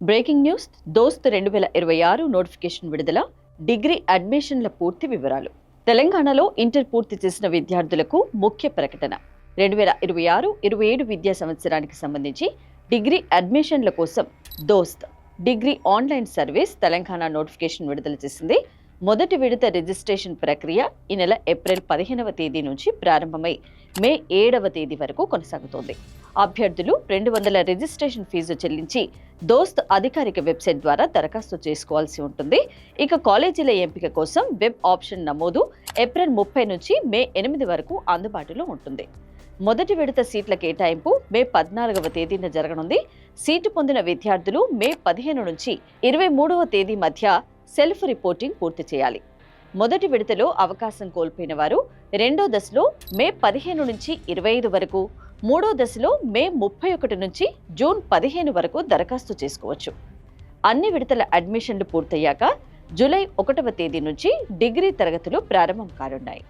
Breaking news. దోస్త్ 2026 notification విడుదల. Degree అడ్మిషన్ల పూర్తి వివరాలు. తెలంగాణలో ఇంటర్ పూర్తి చేసిన విద్యార్థులకు ముఖ్య ప్రకటన. 2026-27 విద్యా సంవత్సరానికి సంబంధించి డిగ్రీ అడ్మిషన్ల కోసం దోస్త్ degree online service Telangana notification విడుదల చేసింది. మొదటి విడత రిజిస్ట్రేషన్ ప్రక్రియ ఈ నెల ఏప్రిల్ 15వ తేదీ నుంచి ప్రారంభమై మే 7వ తేదీ వరకు కొనసాగుతోంది. అభ్యర్థులు 200 రిజిస్ట్రేషన్ ఫీజు చెల్లించి దోస్త్ అధికారిక వెబ్సైట్ ద్వారా దరఖాస్తు చేసుకోవాల్సి ఉంటుంది. ఇక కాలేజీల ఎంపిక కోసం వెబ్ ఆప్షన్ నమోదు ఏప్రిల్ 30 నుంచి మే 8 వరకు అందుబాటులో ఉంటుంది. మొదటి విడత సీట్ల కేటాయింపు మే 14వ తేదీన జరగనుంది. సీటు పొందిన విద్యార్థులు మే 15 నుంచి 23వ తేదీ మధ్య సెల్ఫ్ రిపోర్టింగ్ పూర్తి చేయాలి. మొదటి విడతలో అవకాశం కోల్పోయిన వారు రెండో దశలో మే 15 నుంచి 25 వరకు, మూడో దశలో మే 31 నుంచి జూన్ 15 వరకు దరఖాస్తు చేసుకోవచ్చు. అన్ని విడతల అడ్మిషన్లు పూర్తయ్యాక జూలై 1వ తేదీ నుంచి డిగ్రీ తరగతులు ప్రారంభం కానున్నాయి.